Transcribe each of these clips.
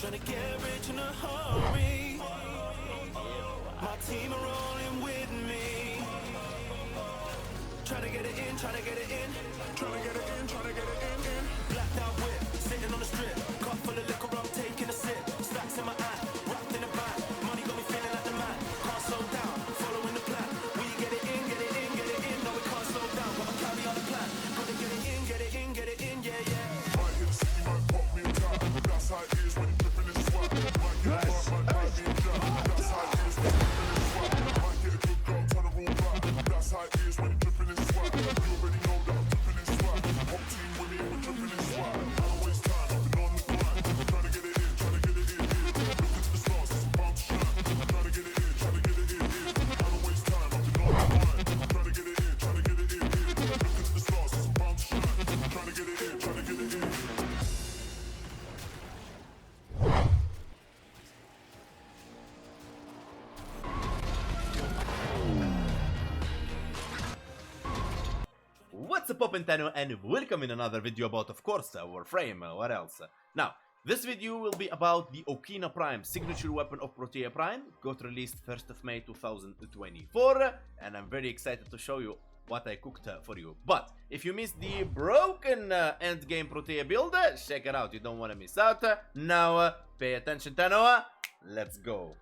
Trying to get rich in a hurry. My team are rolling with me. Trying to get it in, trying to get it in. Trying to get it in, trying to get it in. Blacked out whip, sitting on the strip. Cup full of liquor, I'm taking a sip. Stacks in my hand, wrapped in a bag. Money got me feeling like the man. Can't slow down, following the plan. We get it in, get it in, get it in. No, we can't slow down, gotta carry on the plan. Gotta get it in, get it in, get it in, yeah, yeah. Might hit the city, might pop me a tap. That's how it is when you're dripping in swag. Might get a mark, might drive me a jab. That's how it is when you're dripping in swag. Might get a good girl, turn her all back. That's how it is when you're dripping in swag. You already know that I'm dripping in swag. Home team with me, we're dripping in swag. I don't waste time, I've been on the grind. Trying to get it in, trying to get it in. Look into the stars, it's about to shine. Trying to get it in, trying to get it in. I don't waste time, I've been on the grind. Trying to get it in, trying to get it in. Look into the stars, it's about to shine. Trying to get it in, trying to get it in. What's up, Popentano, and welcome in another video about, of course, Warframe. What else? Now, this video will be about the Okina Prime, signature weapon of Protea Prime. Got released 1st of May 2024, and I'm very excited to show you what I cooked for you. But if you missed the broken endgame Protea build, check it out. You don't want to miss out. Now, pay attention, Tanoa. Let's go.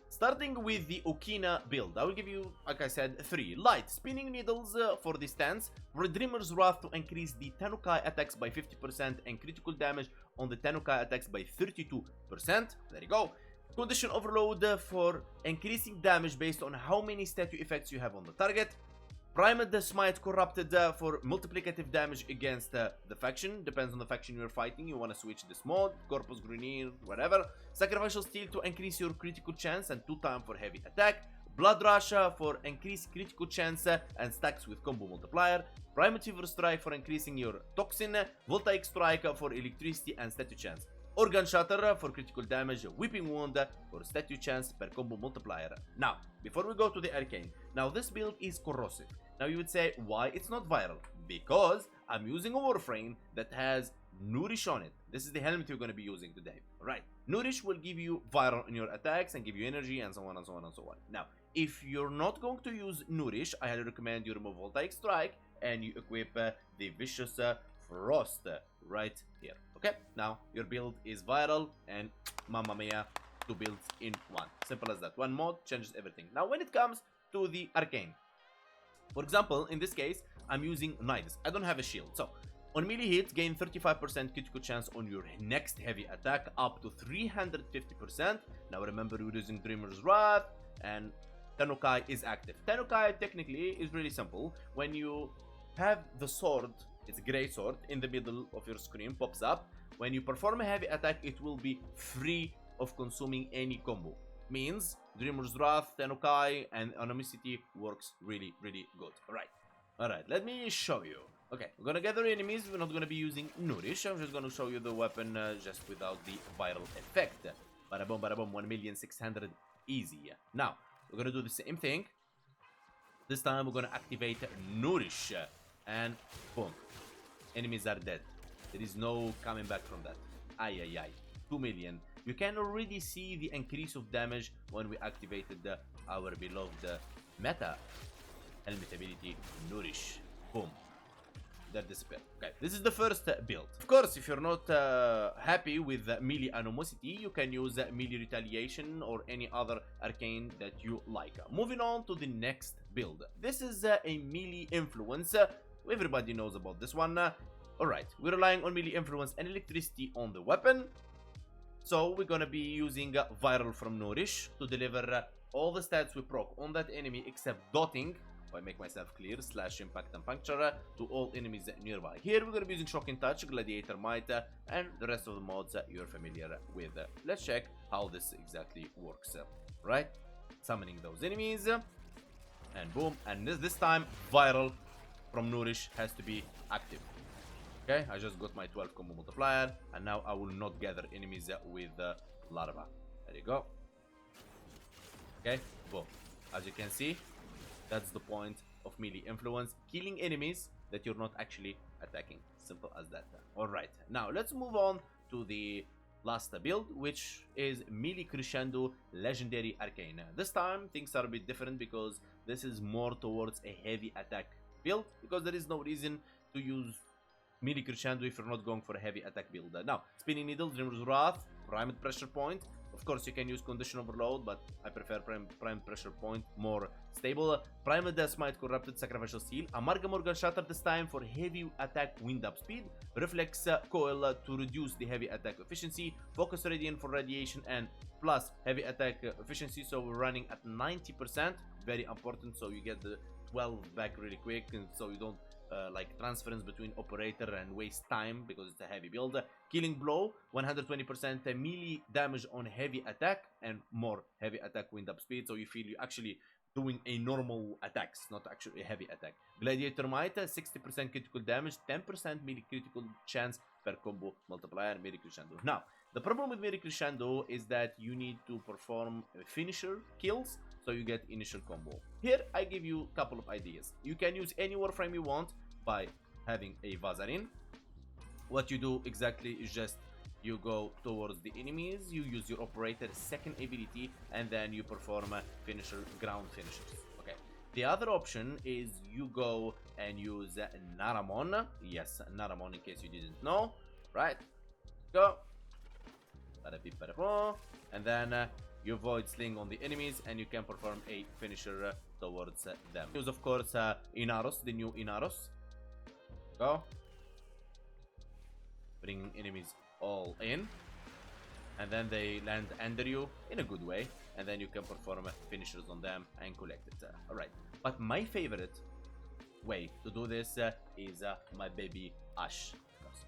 Starting with the Okina build, I will give you, like I said, 3 light spinning needles for the stance, Dreamer's Wrath to increase the Tenukai attacks by 50% and critical damage on the Tenukai attacks by 32%. There you go. Condition Overload for increasing damage based on how many statue effects you have on the target. Primed Smite Corrupted for multiplicative damage against the faction. Depends on the faction you're fighting. You want to switch this mode, Corpus Grunir, whatever. Sacrificial Steel to increase your critical chance and 2 times for heavy attack. Blood Rush for increased critical chance and stacks with combo multiplier. Primitive Strike for increasing your Toxin. Voltaic Strike for electricity and statue chance. Organ Shatter for critical damage, Whipping Wound for statue chance per combo multiplier. Now, before we go to the Arcane, now this build is corrosive. Now you would say, why it's not viral? Because I'm using a Warframe that has Nourish on it. This is the helmet you're going to be using today. Right. Nourish will give you viral in your attacks and give you energy and so on and so on and so on. Now, if you're not going to use Nourish, I highly recommend you remove Voltaic Strike and you equip the Vicious Frost right here. Okay, now your build is viral and mamma mia, 2 builds in 1. Simple as that. One mod changes everything. Now when it comes to the Arcane, for example, in this case, I'm using Nidus. I don't have a shield. So on melee hits, gain 35% critical chance on your next heavy attack, up to 350%. Now remember, you're using Dreamer's Wrath and Tenukai is active. Tenukai technically is really simple. When you have the sword, it's a great sword, in the middle of your screen, pops up. When you perform a heavy attack, it will be free of consuming any combo. Means Dreamer's Wrath, Tenukai, and Anomicity works really, really good. Alright, let me show you. Okay, we're gonna gather enemies. We're not gonna be using Nourish. I'm just gonna show you the weapon just without the viral effect. Bada boom, 1,600,000 easy. Now, we're gonna do the same thing. This time we're gonna activate Nourish. And boom. Enemies are dead. There is no coming back from that. Ay. 2 million. You can already see the increase of damage when we activated our beloved meta helmet ability Nourish. Boom. That disappeared. Okay, this is the first build. Of course, if you're not happy with melee animosity, you can use melee retaliation or any other arcane that you like. Moving on to the next build. This is a melee influence. Everybody knows about this one. Alright, we're relying on melee influence and electricity on the weapon. So we're gonna be using viral from Nourish to deliver all the stats we proc on that enemy except dotting, if I make myself clear, slash impact and puncture to all enemies nearby. Here we're gonna be using Shocking Touch, Gladiator Might, and the rest of the mods you're familiar with. Let's check how this exactly works. Right, summoning those enemies, and boom, and this time viral from Nourish has to be active. Okay, I just got my 12 combo multiplier, and now I will not gather enemies with larva. There you go. Okay, boom. As you can see, that's the point of melee influence, killing enemies that you're not actually attacking. Simple as that. Alright, now let's move on to the last build, which is melee crescendo legendary arcane. This time things are a bit different because this is more towards a heavy attack build, because there is no reason to use melee crescendo if you're not going for a heavy attack build. Now, spinning needle, dreamer's wrath, primed pressure point. Of course, you can use condition overload, but I prefer prime pressure point, more stable. Primal death smite, corrupted sacrificial seal, amalgamorgan shatter this time for heavy attack wind up speed, reflex coil to reduce the heavy attack efficiency, focus radiant for radiation, and plus heavy attack efficiency. So we're running at 90%, very important. So you get the 12 back really quick, and so you don't like transference between operator and waste time because it's a heavy build. Killing blow, 120% melee damage on heavy attack and more heavy attack wind up speed, so you feel you're actually doing a normal attacks, not actually a heavy attack. Gladiator might, 60% critical damage, 10% melee critical chance per combo multiplier, melee crescendo. Now, the problem with melee crescendo is that you need to perform finisher kills, so you get initial combo. Here, I give you a couple of ideas. You can use any Warframe you want by having a Vazarin. What you do exactly is just you go towards the enemies, you use your operator's second ability, and then you perform a finisher, ground finishers. Okay. The other option is you go and use Naramon. Yes, Naramon, in case you didn't know. Right? Go. And then you void sling on the enemies, and you can perform a finisher towards them. Use, of course, Inaros, the new Inaros. Go. Bring enemies all in, and then they land under you in a good way, and then you can perform finishers on them and collect it. Alright, but my favorite way to do this is my baby Ash.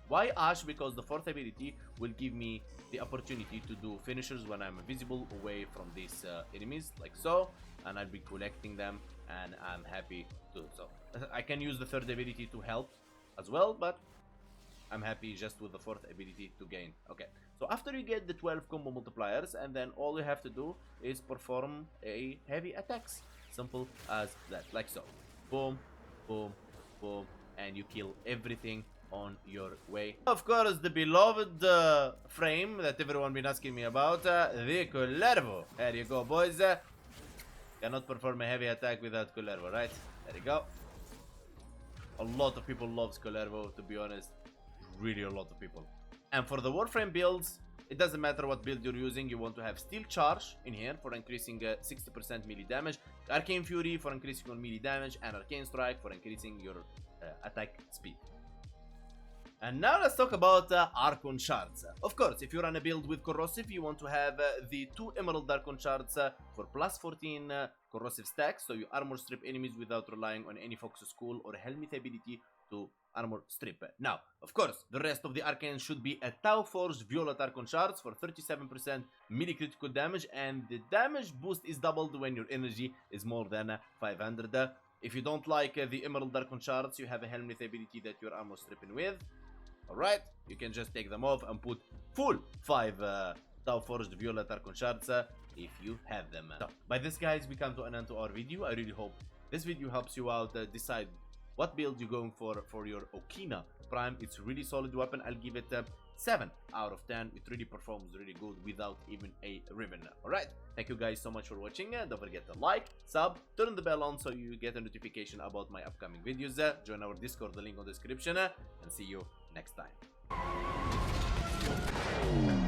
Why Ash? Because the fourth ability will give me the opportunity to do finishers when I'm visible away from these enemies, like so, and I'll be collecting them, and I'm happy to. So I can use the third ability to help as well, but I'm happy just with the fourth ability to gain. Okay, so after you get the 12 combo multipliers, and then all you have to do is perform a heavy attacks. Simple as that, like so. Boom, boom, boom, and you kill everything on your way. Of course, the beloved frame that everyone been asking me about, the Culervo. There you go, boys. Cannot perform a heavy attack without Culervo, right? There you go. A lot of people love Culervo, to be honest. Really a lot of people. And for the Warframe builds, it doesn't matter what build you're using. You want to have Steel Charge in here for increasing 60% melee damage, Arcane Fury for increasing your melee damage, and Arcane Strike for increasing your attack speed. And now let's talk about Archon shards. Of course, if you run a build with corrosive, you want to have the 2 emerald Archon shards for plus 14 corrosive stacks, so you armor strip enemies without relying on any focus school or helmet ability to armor strip. Now, of course, the rest of the arcane should be a Tau Forged Violet Archon shards for 37% melee critical damage, and the damage boost is doubled when your energy is more than 500. If you don't like the emerald Archon shards, you have a helmet ability that you're armor stripping with. Alright, you can just take them off and put full 5 Tau Forged Violet Archon shards if you have them. So, by this, guys, we come to an end to our video. I really hope this video helps you out decide what build you're going for your Okina Prime. It's a really solid weapon. I'll give it 7 out of 10. It really performs really good without even a ribbon. Alright, thank you guys so much for watching. Don't forget to like, sub, turn the bell on so you get a notification about my upcoming videos. Join our Discord, the link on the description, and see you next time.